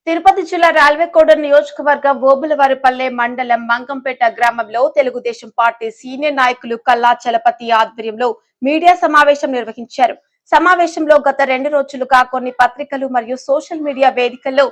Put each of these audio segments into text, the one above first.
తిరుపతి జిల్లా రాల్వేకోడ నియోజకవర్గం ఓబులవారిపల్లె మండలం మంగంపేట గ్రామంలో తెలుగుదేశం పార్టీ సీనియర్ నాయకులు కల్లా చలపతి ఆధ్వర్యంలో మీడియా సమావేశం నిర్వహించారు. సమావేశంలో గత 2 రోజులుగా కొన్ని పత్రికలు మరియు సోషల్ మీడియా వేదికల్లో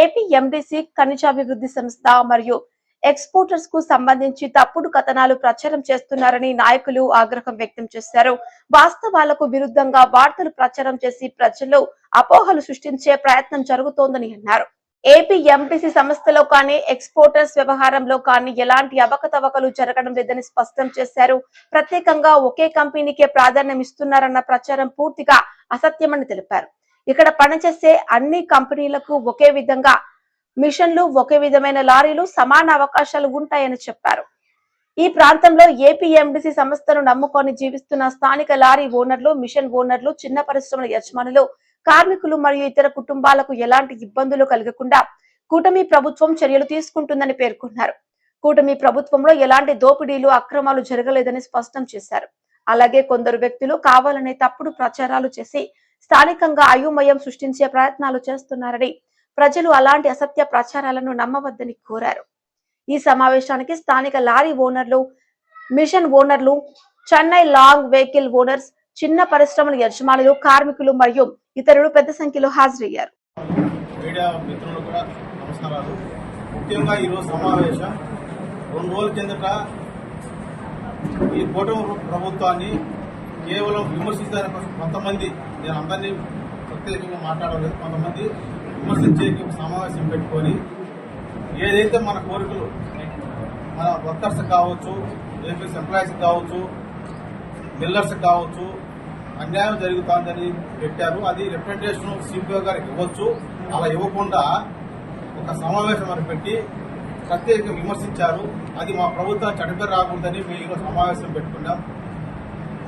ఏపీ ఎండీసీ ఖనిజాభివృద్ధి సంస్థ మరియు ఎక్స్పోర్టర్స్ కు సంబంధించి తప్పుడు కథనాలు ప్రచారం చేస్తున్నారని నాయకులు ఆగ్రహం వ్యక్తం చేశారు. వాస్తవాలకు విరుద్ధంగా వార్తలు ప్రచారం చేసి ప్రజల్లో అపోహలు సృష్టించే ప్రయత్నం జరుగుతోందని అన్నారు. ఏపీ ఎండీసీ సంస్థలో కానీ ఎక్స్పోర్టర్స్ వ్యవహారంలో కానీ ఎలాంటి అవకతవకలు జరగడం లేదని స్పష్టం చేశారు. ప్రత్యేకంగా ఒకే కంపెనీకే ప్రాధాన్యం ఇస్తున్నారన్న ప్రచారం పూర్తిగా అసత్యమని తెలిపారు. ఇక్కడ పనిచేసే అన్ని కంపెనీలకు ఒకే విధంగా మిషన్లు, ఒకే విధమైన లారీలు, సమాన అవకాశాలు ఉంటాయని చెప్పారు. ఈ ప్రాంతంలో ఏపీ ఎండీసీ సంస్థను నమ్ముకొని జీవిస్తున్న స్థానిక లారీ ఓనర్లు, మిషన్ ఓనర్లు, చిన్న పరిశ్రమల యజమానులు, కార్మికులు మరియు ఇతర కుటుంబాలకు ఎలాంటి ఇబ్బందులు కలగకుండా కూటమి ప్రభుత్వం చర్యలు తీసుకుంటుందని పేర్కొన్నారు. కూటమి ప్రభుత్వంలో ఎలాంటి దోపిడీలు, అక్రమాలు జరగలేదని స్పష్టం చేశారు. అలాగే కొందరు వ్యక్తులు కావాలనే తప్పుడు ప్రచారాలు చేసి స్థానికంగా అయోమయం సృష్టించే ప్రయత్నాలు చేస్తున్నారని, ప్రజలు అలాంటి అసత్య ప్రచారాలను నమ్మవద్దని కోరారు. ఈ సమావేశానికి స్థానిక లారీ ఓనర్లు, మిషన్ ఓనర్లు, చెన్నై లాంగ్ వెహికల్ ఓనర్స్, చిన్న పరిశ్రమల యజమానులు, కార్మికులు మరియు ఇతరులు పెద్ద సంఖ్యలో హాజరయ్యారు. మీడియా మిత్రులు కూడా నమస్కారాలు. ముఖ్యంగా ఈరోజు సమావేశం 2 రోజుల కిందట ఈ కూటమి ప్రభుత్వాన్ని కేవలం విమర్శించడానికి కొంతమంది, నేను అందరినీ ప్రత్యేకంగా మాట్లాడలేదు, కొంతమంది విమర్శించే సమావేశం పెట్టుకొని ఏదైతే మన కోరికలు, మన వర్కర్స్ కావచ్చు, ఏపీఎస్ ఎంప్లాయీస్ కావచ్చు, మిల్లర్స్ కావచ్చు, అన్యాయం జరుగుతుందని పెట్టారు. అది రిప్రజెంటేషన్ సిపిఓ గారికి ఇవ్వచ్చు. అలా ఇవ్వకుండా ఒక సమావేశం అని పెట్టి ప్రత్యేకంగా విమర్శించారు. అది మా ప్రభుత్వం చడిపేరు రాకూడదని మేము ఈరోజు సమావేశం పెట్టుకున్నాం.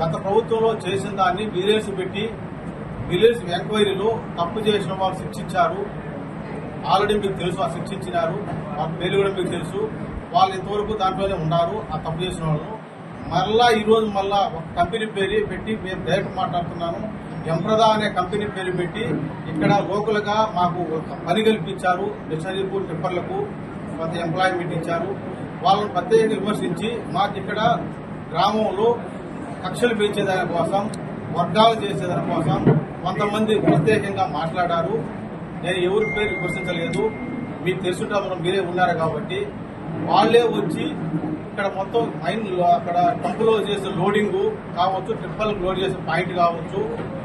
గత ప్రభుత్వంలో చేసిన దాన్ని విజిలెన్స్ పెట్టి విజిలెన్స్ ఎంక్వైరీలో తప్పు చేసిన వాళ్ళు శిక్షించారు. ఆల్రెడీ మీకు తెలుసు, ఆ శిక్షించినారు. వాళ్ళ పేరు కూడా మీకు తెలుసు. వాళ్ళు ఇంతవరకు దాంట్లోనే ఉన్నారు, ఆ తప్పు చేసిన వాళ్ళు. మళ్ళా ఈరోజు మళ్ళా ఒక కంపెనీ పేరు పెట్టి మేము డైరెక్ట్ మాట్లాడుతున్నాను. ఎంప్రదా అనే కంపెనీ పేరు పెట్టి ఇక్కడ లోకల్ గా మాకు పని కల్పించారు. మిషనరీకు, టిప్పర్లకు కొంత ఎంప్లాయ్మెంట్ ఇచ్చారు. వాళ్ళని ప్రత్యేకంగా విమర్శించి మాకు ఇక్కడ గ్రామంలో కక్షలు పెంచేదాని కోసం, వర్గాలు చేసేదాని కోసం కొంతమంది ప్రత్యేకంగా మాట్లాడారు. నేను ఎవరి పేరు విమర్శించలేదు, మీకు తెలుసుంటాము, మీరే ఉన్నారు కాబట్టి. వాళ్లే వచ్చి ఇక్కడ మొత్తం అక్కడ టంపులో చేసే లోడింగ్ కావచ్చు, ట్రిప్పర్లు లోడ్ చేసే పాయింట్ కావచ్చు,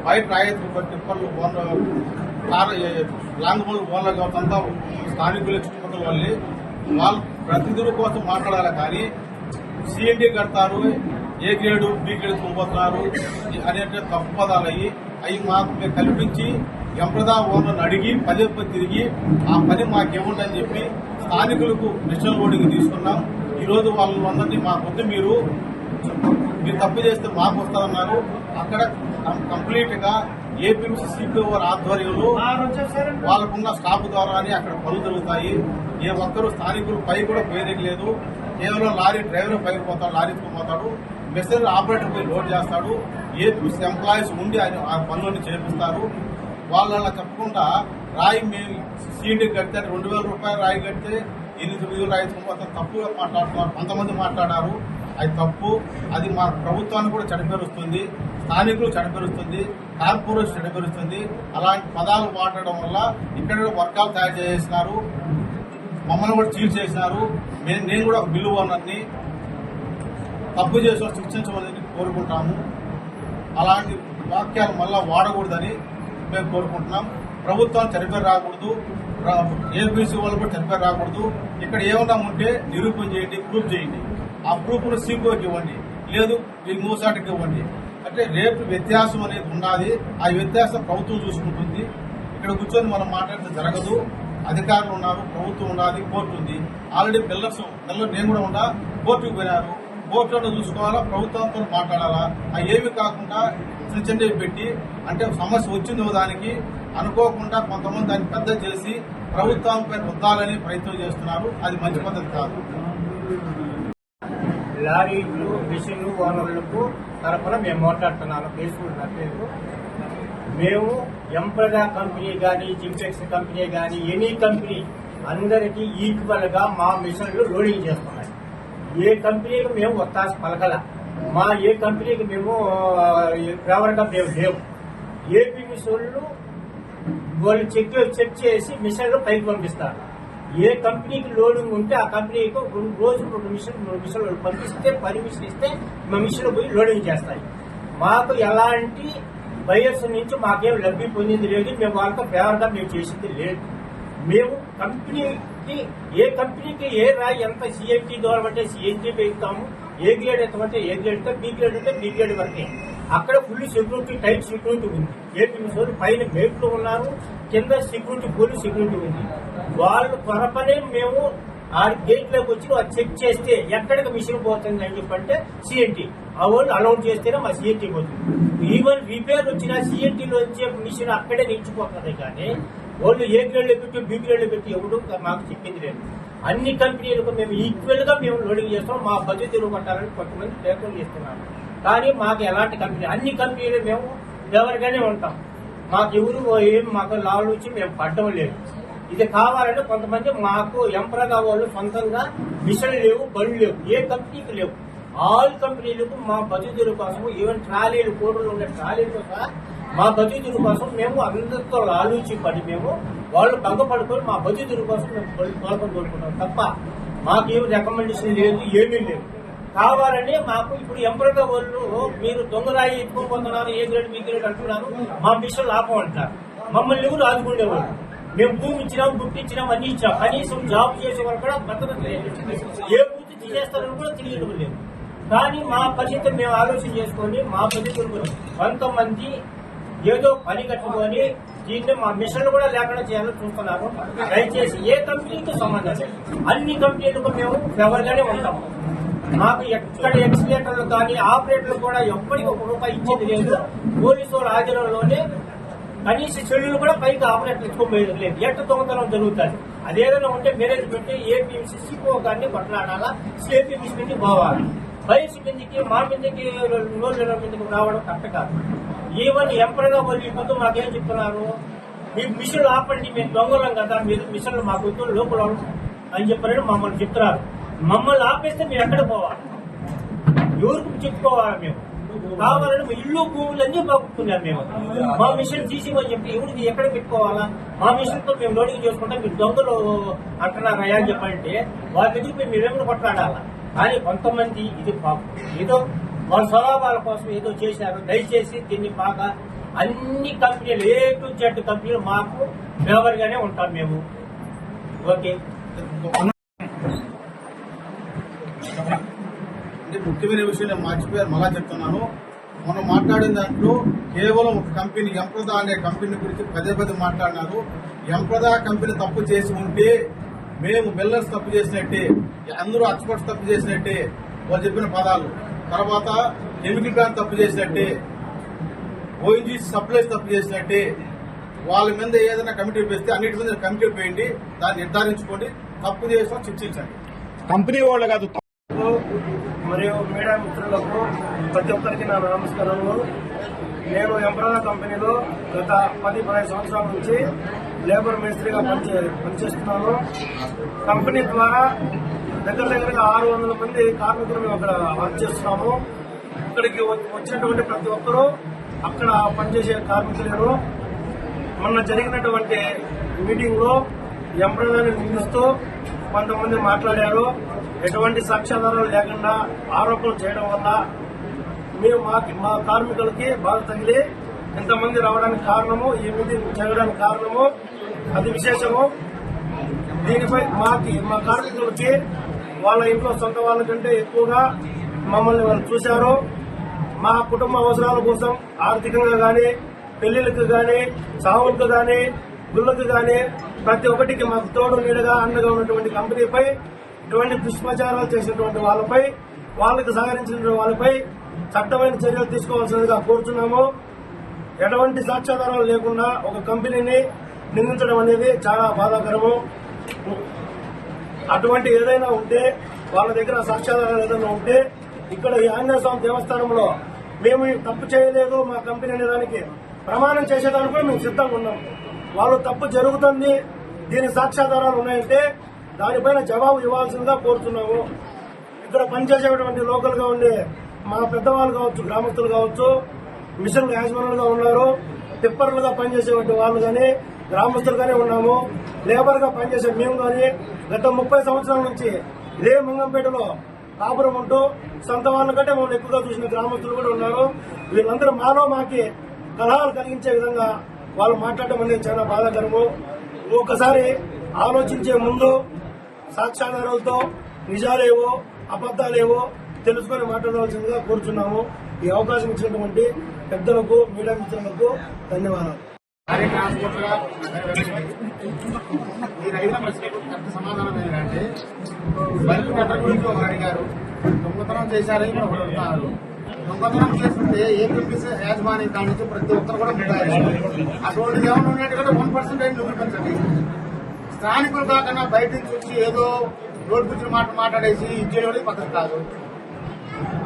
బయట రాయత్రి ట్రిప్పర్లు లాంగ్ బోల్ ఓనర్ కావచ్చు, అంతా స్థానికుల చుట్టుపక్కల వాళ్ళే. వాళ్ళు ప్రతినిధుల కోసం మాట్లాడాలి కానీ సిఎండి కడతారు, ఏ గ్రేడు బి గ్రేడ్ పంపుతున్నారు అనే తప్పు పదాలు అవి మాకు మేము కల్పించి ఎంప్రదా ఓనర్ని అడిగి పదే తిరిగి ఆ పని మాకేముందని చెప్పి స్థానికులకు మిషన్ లోడింగ్ తీసుకున్నాం. ఈరోజు వాళ్ళందరినీ మాకొద్దు, మీరు తప్పు చేస్తే మాకు వస్తారన్నారు. అక్కడ కంప్లీట్ గా ఏపీఎంసీ సిపిఓ ఆధ్వర్యంలో వాళ్ళకున్న స్టాఫ్ ద్వారానే అక్కడ పనులు జరుగుతాయి. ఏ ఒక్కరు స్థానికులు పై కూడా పేరెగలేదు. కేవలం లారీ డ్రైవర్ పైకి పోతాడు, లారీ పోతాడు, మెషినరీ ఆపరేటర్ పోయి లోడ్ చేస్తాడు. ఏపీఎంసీ ఎంప్లాయీస్ ఉండి ఆ పనులను చేపిస్తారు. వాళ్ళ చెప్పకుండా రాయి మేము సీఎండీ కడితే 2,000 రూపాయలు రాయి కడితే 8,000 రాయి తప్పుగా మాట్లాడుతున్నారు. కొంతమంది మాట్లాడారు, అది తప్పు. అది మా ప్రభుత్వాన్ని కూడా చెడపేరుస్తుంది, స్థానికులు చెడపేరుస్తుంది, కార్పొరేషన్ చెడపేరుస్తుంది. అలాంటి పదాలు మాట్లాడడం వల్ల ఇక్కడ వర్గాలు తయారు చేసినారు, మమ్మల్ని కూడా చీల్ చేసినారు. నేను కూడా ఒక బిల్లు ఓనర్ని, తప్పు చేసి శిక్షించమని కోరుకుంటాము. అలాంటి వాక్యాలు మళ్ళా వాడకూడదని మేము కోరుకుంటున్నాం. ప్రభుత్వాన్ని చనిపోయి రాకూడదు, ఏపీసీ వాళ్ళు కూడా చనిపోయి రాకూడదు. ఇక్కడ ఏమన్నా ఉంటే నిరూపణ చేయండి, ప్రూఫ్ చేయండి. ఆ ప్రూఫ్ను సీపీఓకి ఇవ్వండి, లేదు ఈ మూసాటికి ఇవ్వండి. అంటే రేపు వ్యత్యాసం అనేది ఉన్నది. ఆ వ్యత్యాసం ప్రభుత్వం చూసుకుంటుంది. ఇక్కడ కూర్చొని మనం మాట్లాడితే జరగదు. అధికారులు ఉన్నారు, ప్రభుత్వం ఉన్నది, కోర్టు ఉంది. ఆల్రెడీ పిల్లర్స్ నేను కూడా ఉన్నా, కోర్టుకు పోయినారు. కోర్టులో చూసుకోవాలా, ప్రభుత్వంతో మాట్లాడాలా. ఏమి కాకుండా చిన్న పెట్టి అంటే సమస్య వచ్చిందో దానికి అనుకోకుండా కొంతమంది దాన్ని పెద్ద చేసి ప్రభుత్వంపై రుద్దాలని ప్రయత్నం చేస్తున్నారు. అది మంచి పద్ధతి కాదు. లారీలు, మిషన్లు ఓనర్లకు తరఫున మేము మాట్లాడుతున్నాను. మేము ఎంప్రదా కంపెనీ కానీ జింపెక్స్ కంపెనీ కానీ ఎనీ కంపెనీ అందరికీ ఈక్వల్ గా మా మిషన్లు లోడింగ్ చేస్తున్నాయి. ఏ కంపెనీకి మేము ఒత్తాస పలకల, మా ఏ కంపెనీకి మేము ఫేవర్గా మేము లేవు. ఏపీ మిషన్లు వాళ్ళు చెక్ చేసి మిషన్లు పైకి పంపిస్తారు. ఏ కంపెనీకి లోడింగ్ ఉంటే ఆ కంపెనీకి రోజు 2 మిషన్లు పంపిస్తే 10 మిషన్ ఇస్తే మా మిషన్లు పోయి లోడింగ్ చేస్తాయి. మాకు ఎలాంటి బయర్స్ నుంచి మాకేం లబ్ధి పొందింది లేదు, మేము వాళ్ళతో ఫేవర్గా మేము చేసింది లేదు. మేము కంపెనీకి ఏ కంపెనీకి ఏ రాయి ఎంత సిఎన్టీ కావాలంటే సిఎన్టీ పెడతాము, ఏ గ్రేడ్ ఎత్తమంటే ఏ గ్రేడ్, బి గ్రేడ్ అంటే బి గ్రేడ్ వరకే. అక్కడ ఫుల్ సెక్యూరిటీ, టైట్ సెక్యూరిటీ ఉంది. ఏపీ మిషన్ పైన మేట్లు ఉన్నారు, కింద సెక్యూరిటీ ఫుల్ సెక్యూరిటీ ఉంది. వాళ్ళు త్వరపనే మేము ఆ గేట్ లోకి వచ్చి చెక్ చేస్తే ఎక్కడికి మిషన్ పోతుంది అని చెప్పంటే సిఎన్టీ ఆ వాళ్ళు అలౌట్ చేస్తేనే మా సిఎన్టీ పోతుంది. ఈవెన్ రిపేర్ వచ్చిన సిఎన్టీలో వచ్చే మిషన్ అక్కడే నిలిచిపోతుంది. కానీ వాళ్ళు ఏ గ్రేడ్ లో పెట్టి బి గ్రేడ్ లో పెట్టి ఎవరు మాకు చెప్పింది లేదు. అన్ని కంపెనీలకు మేము ఈక్వల్ గా మేము లోడింగ్ చేస్తాం. మా బడ్జెట్ తెలుగు పట్టాలని కొంతమంది ప్రయత్నం చేస్తున్నారు. కానీ మాకు ఎలాంటి కంపెనీ, అన్ని కంపెనీలు మేము ఎవరిగానే ఉంటాం. మాకు ఎవరు ఏం మాకు లాభం వచ్చి మేము పడ్డం లేదు. ఇది కావాలంటే కొంతమంది మాకు ఎంప్రగా వాళ్ళు సొంతంగా మిషన్లు లేవు, బళ్ళు లేవు, ఏ కంపెనీకి లేవు. ఆల్ కంపెనీలకు మా బతుకుల కోసం, ఈవెన్ ట్రాలీలు, కోటలు ఉండే ట్రాలీలు సహా మా బతుకుల కోసం మేము అందరితో ఆలోచించి మేము వాళ్ళు పడుకొని మా బతుకుల కోసం మేము తోలకం కోరుకుంటాం తప్ప మాకు ఏమి రికమెండేషన్ లేదు, ఏమీ లేదు. కావాలని మాకు ఇప్పుడు ఎంప్రగా వాళ్ళు మీరు దొంగరాయి ఎత్తుకోబోతున్నారు, ఏ గ్రేడ్ బి గ్రేడ్ అంటున్నారు, మా మిషన్లు ఆపమంటారు. మమ్మల్ని ఎవరు ఆదుకునేవాళ్ళు. మేము భూమి ఇచ్చినాం, గుర్తి ఇచ్చినాం, అన్ని ఇచ్చాం. కనీసం జాబ్ చేసే వాళ్ళు కూడా బతకడం లేదు. ఏ పూర్తి చేస్తారని కూడా తెలియడం లేదు. కానీ మా పరిస్థితి మేము ఆలోచన చేసుకొని మా పరిస్థితులు కొంతమంది ఏదో పని కట్టుకొని దీన్ని మా మిషన్లు కూడా లేకుండా చేయాలని చూస్తున్నారు. దయచేసి ఏ కంపెనీకి సంబంధం లేదు, అన్ని కంపెనీలకు మేము ఫేవర్గానే ఉంటాము. మాకు ఎక్కడ ఎక్స్ప్లేటర్లు కానీ ఆపరేటర్లు కూడా ఎప్పటికీ ₹1 ఇచ్చేది లేదు. పోలీసు వాళ్ళ ఆధ్వర్యంలోనే కనీస చెల్లులు కూడా పైకి ఆపరేటర్ ఇచ్చుకోలేదు లేదు. ఎట్ట దొంగతనం జరుగుతుంది. అదేదైనా ఉంటే మేనేజ్ పెట్టి ఏపీఎంసీ సిపో గారిని కొట్లాడాలా, సిఏపీఎంసీ మీదకి పోవాలి. బయసి మీదకి మా మీదకి నోళ్ళ మీదకి రావడం కరెక్ట్ కాదు. ఈవెన్ ఎంపరగా వాళ్ళు ఇప్పుడు మాకేం చెప్తున్నారు, మీ మిషన్లు ఆపండి, మేము దొంగలం కదా, మీరు మిషన్లు మాకు లోపల అని చెప్పారని మమ్మల్ని చెప్తున్నారు. మమ్మల్ని ఆపేస్తే మీరు ఎక్కడ పోవాలి, ఎవరికి చెప్పుకోవాలా? మేము కావాలని ఇల్లు భూములన్నీ బాగుతున్నాం. మేము మా మిషన్ తీసిమని చెప్పి ఎవరికి ఎక్కడ పెట్టుకోవాలా? మా మిషన్ తో మేము లోడింగ్ చేసుకుంటాం, మీరు దొంగలు అంటున్నారయ్యా అని చెప్పంటే వాళ్ళ దగ్గరికి మీరేమైనా కొట్లాడాలా? కానీ కొంతమంది ఇది ఏదో వాళ్ళ స్వలాభాల కోసం ఏదో చేశారు. దయచేసి దీన్ని బాగా అన్ని కంపెనీలు A to Z కంపెనీలు మాకు ఫేవర్గానే ఉంటాం మేము. ఓకే. ముఖ్యమైన విషయం నేను మర్చిపోయాను, మళ్ళా చెప్తున్నాను. మనం మాట్లాడిన దాంట్లో కేవలం ఒక కంపెనీ ఎంప్రదా అనే కంపెనీ గురించి పదే మాట్లాడినారు. ఎంప్రదా కంపెనీ తప్పు చేసి ఉంటే మేము బిల్లర్స్ తప్పు చేసినట్టే, అందరూ ఎక్స్పర్ట్స్ తప్పు చేసినట్టే వాళ్ళు చెప్పిన పదాలు. తర్వాత కెమికల్ ప్లాంట్ తప్పు చేసినట్టే, ఓఎన్జీసీ సప్లైస్ తప్పు చేసినట్టే. వాళ్ళ మీద ఏదైనా కమిటీ వేస్తే అన్నిటి మీద కమిటీ వేయండి, దాన్ని నిర్ధారించుకోండి, తప్పు చేసిన చర్చించండి. కంపెనీ వాళ్ళు కాదు. మరియు మీడియా మిత్రులకు ప్రతి ఒక్కరికి నా నమస్కారములు. నేను ఎంప్రదా కంపెనీలో గత 10-15 సంవత్సరాల నుంచి లేబర్ మేస్త్రిగా పనిచేస్తున్నాను. కంపెనీ ద్వారా దగ్గరగా 600 మంది కార్మికులు మేము అక్కడ వర్క్ చేస్తున్నాము. ఇక్కడికి వచ్చినటువంటి ప్రతి ఒక్కరూ అక్కడ పనిచేసే కార్మికులను మొన్న జరిగినటువంటి మీటింగ్ లో ఎంప్రదాని నిందిస్తూ కొంతమంది మాట్లాడారు. ఎటువంటి సాక్ష్యాధారాలు లేకుండా ఆరోపణలు చేయడం వల్ల మేము మా కార్మికులకి బాధ తగిలి ఇంతమంది రావడానికి కారణము, ఈ మీటింగ్ జరగడానికి కారణము అది విశేషము. దీనిపై మా కార్మికులకి వాళ్ళ ఇంట్లో సొంత వాళ్ళ కంటే ఎక్కువగా మమ్మల్ని వాళ్ళు చూశారు. మా కుటుంబ అవసరాల కోసం ఆర్థికంగా గాని, పెళ్లిళ్లకు గాని, సావులకు గాని, గుళ్ళకు గాని ప్రతి ఒక్కటికి మాకు తోడు నీడగా అండగా ఉన్నటువంటి కంపెనీపై ఇటువంటి దుష్ప్రచారాలు చేసినటువంటి వాళ్ళపై, వాళ్ళకి సహకరించిన వాళ్ళపై చట్టమైన చర్యలు తీసుకోవాల్సిందిగా కోరుతున్నాము. ఎటువంటి సాక్ష్యాధారాలు లేకుండా ఒక కంపెనీని నిందించడం అనేది చాలా బాధాకరము. అటువంటి ఏదైనా ఉంటే వాళ్ళ దగ్గర సాక్ష్యాధారాలు ఏదైనా ఉంటే ఇక్కడ ఈ ఆంజనేయ స్వామి దేవస్థానంలో మేము తప్పు చేయలేదు మా కంపెనీ అనే దానికి ప్రమాణం చేసేదానికి కూడా మేము సిద్ధంగా ఉన్నాం. వాళ్ళు తప్పు జరుగుతుంది, దీని సాక్ష్యాధారాలు ఉన్నాయంటే దానిపైన జవాబు ఇవ్వాల్సిందిగా కోరుతున్నాము. ఇక్కడ పనిచేసేటువంటి లోకల్ గా ఉండే మా పెద్దవాళ్ళు కావచ్చు, గ్రామస్తులు కావచ్చు, మిషన్ యాజమానులుగా ఉన్నారు, టిప్పర్లుగా పనిచేసేటువంటి వాళ్ళు కానీ గ్రామస్తులుగానే ఉన్నాము. లేబర్ గా పనిచేసే మేము కానీ గత 30 సంవత్సరాల నుంచి ఇదే మంగంపేటలో కాపురం ఉంటూ సొంత వాళ్ళ కంటే మమ్మల్ని ఎక్కువగా చూసిన గ్రామస్తులు కూడా ఉన్నారు. వీళ్ళందరూ మాకి కలహాలు కలిగించే విధంగా వాళ్ళు మాట్లాడటం అనేది చాలా బాధాకరము. ఒకసారి ఆలోచించే ముందు సాక్ష్యాధారాలతో నిజాలేవో అబద్దాలేవో తెలుసుకొని మాట్లాడవలసిందిగా కోరుచున్నాము. ఈ అవకాశం ఇచ్చినటువంటి పెద్దలకు, మీడియా మిత్రులకు ధన్యవాదాలు. మీరు అడిగిన ప్రశ్నకు కరెక్ట్ సమాధానం ఏంటంటే బైక్ కట్టర్ గురించి ఒకరు అడిగారు, దొంగతనం చేశారని కూడా ఒకరు అడుగుతున్నారు. దొంగతనం చేస్తుంటే ఏపీఎస్ యాజమాన్యం కాడి నుంచి ప్రతి ఒక్కరు కూడా ఉంటారు. అటువంటి ఏమైనా ఉన్నట్టుగా 1% చూపించండి. స్థానికులు కాకుండా బయట నుంచి వచ్చి ఏదో రోడ్డు గురించి మాట్లాడేసి ఇచ్చేవాడి పద్ధతి కాదు.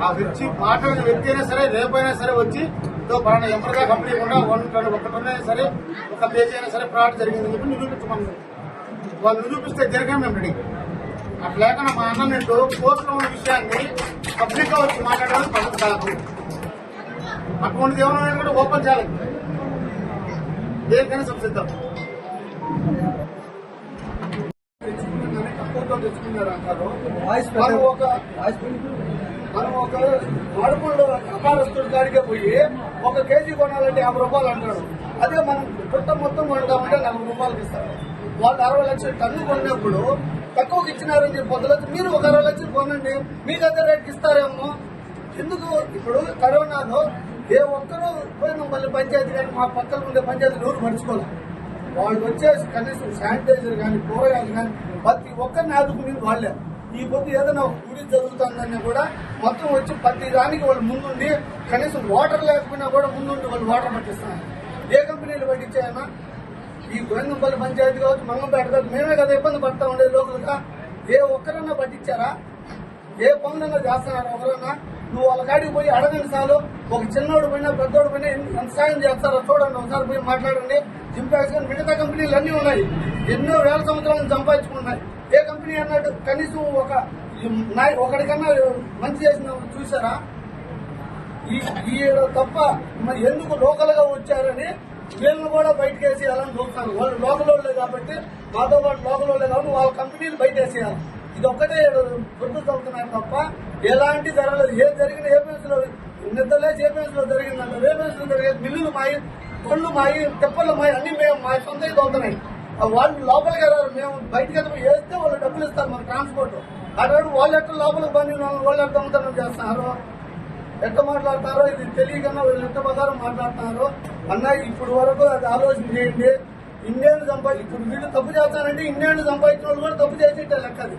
ఆ వచ్చి మాట్లాడిన వ్యక్తి అయినా సరే రేపైనా సరే వచ్చి పలానా ఎంపర్గా కంపెనీ కూడా 1 టన్ అయినా సరే, 1 పేజీ అయినా సరే ఫ్రాడ్ జరిగిందని చెప్పి నిరూపించమని వాళ్ళు నిరూపిస్తే జరిగే మేము రెడీ. అట్లా లేకుండా మా అన్నట్టు కోర్టులో ఉన్న విషయాన్ని పబ్లిక్ గా వచ్చి మాట్లాడడానికి పద్ధతి కాదు. అటువంటిది ఏమైనా కూడా ఓపెన్ చేయాలి, దేనికైనా సంసిద్ధం. తెచ్చుకున్నారు అంటారు. మనం ఒక అడుగులో వ్యాపారస్తుడి కాడికే పోయి 1 కేజీ కొనాలంటే 50 రూపాయలు అంటాడు. అదే మనం పుట్ట మొత్తం కొంటామంటే 40 రూపాయలకి ఇస్తారు. వాళ్ళు 60 లక్షలు టన్ను కొన్నప్పుడు తక్కువకి ఇచ్చినారని చెప్పి 10 లక్షలు, మీరు ఒక 60 లక్షలు కొనండి, మీకు అదే రేట్కి ఇస్తారేమో. ఎందుకు ఇప్పుడు కరోనాలో ఏ ఒక్కరూ పోయిన మళ్ళీ పంచాయతీ కానీ మా పక్కన ఉండే పంచాయతీ నూరు మర్చిపోవాలి. వాళ్ళు వచ్చేసి కనీసం శానిటైజర్ కానీ కూరగాయలు కానీ ప్రతి ఒక్కరిని ఆదుకునేది వాళ్ళే. ఈ పొద్దు ఏదైనా ఒక గుడి జరుగుతుందన్నా కూడా మొత్తం వచ్చి ప్రతి దానికి వాళ్ళు ముందుండి, కనీసం వాటర్ లేకపోయినా కూడా ముందుండి వాళ్ళు వాటర్ పట్టిస్తున్నారు. ఏ కంపెనీలు పట్టించాయన్నా? ఈ గోవిందంపల్లి పంచాయతీ కావచ్చు, మంగంపేట కావచ్చు, మేమే కదా ఇబ్బంది పడతా ఉండేది లోకల్గా. ఏ ఒక్కరన్నా పట్టించారా? ఏ పనులన్నా చేస్తున్నారా ఎవరన్నా? నువ్వు వాళ్ళ కాడికి పోయి అడగండి చాలు. ఒక చిన్నోడు పోయినా పెద్దోడు పోయినా ఎంత సాయం చేస్తారో చూడండి, ఒకసారి పోయి మాట్లాడండి. జింపాక్స్ కానీ మిగతా కంపెనీలు అన్నీ ఉన్నాయి, ఎన్నో వేల సంవత్సరాలు సంపాదించుకున్నాయి. ఏ కంపెనీ అన్నట్టు కనీసం ఒకడికన్నా మంచి చేసిన చూసారా? ఈ తప్ప మరి ఎందుకు లోకల్ గా వచ్చారని వీళ్ళని కూడా బయటకు వేసేయాలని చూస్తారు. వాళ్ళు లోకల్ వాళ్ళే కాబట్టి, మాతో పాటు లోకల్ వాళ్ళే కాబట్టి వాళ్ళ కంపెనీలు బయట వేసేయాలి. ఇది ఒక్కటే గుర్తు చదువుతున్నారు తప్ప ఎలాంటి జరగలేదు. ఏం జరిగిన ఏపీఎస్ లో నిద్రలేసి ఏపీఎస్ లో జరిగిందంటే ఏపీఎస్ లో జరిగేది మిల్లులు మాయి, తొళ్ళు మాయి, తెప్పలు మాయి అన్ని మేము మా సొంత అవుతున్నాయి. వాళ్ళు లోపలికి వెళ్ళారు, మేము బయటకి వేస్తే వాళ్ళు డబ్బులు ఇస్తారు మన ట్రాన్స్పోర్ట్. అటు వాళ్ళు ఎట్లా లోపలికి బండి వాళ్ళు ఎట్లా దొంగతనం చేస్తున్నారు, ఎట్లా మాట్లాడతారో ఇది తెలియకన్నా వీళ్ళు ఎట్ట ప్రకారం మాట్లాడుతున్నారు అన్న. ఇప్పుడు వరకు అది ఆలోచన చేయండి. ఇన్నేళ్ళు ఇప్పుడు వీళ్ళు తప్పు చేస్తారంటే ఇన్నేళ్ళు సంపాదించిన వాళ్ళు కూడా తప్పు చేసి లెక్కది.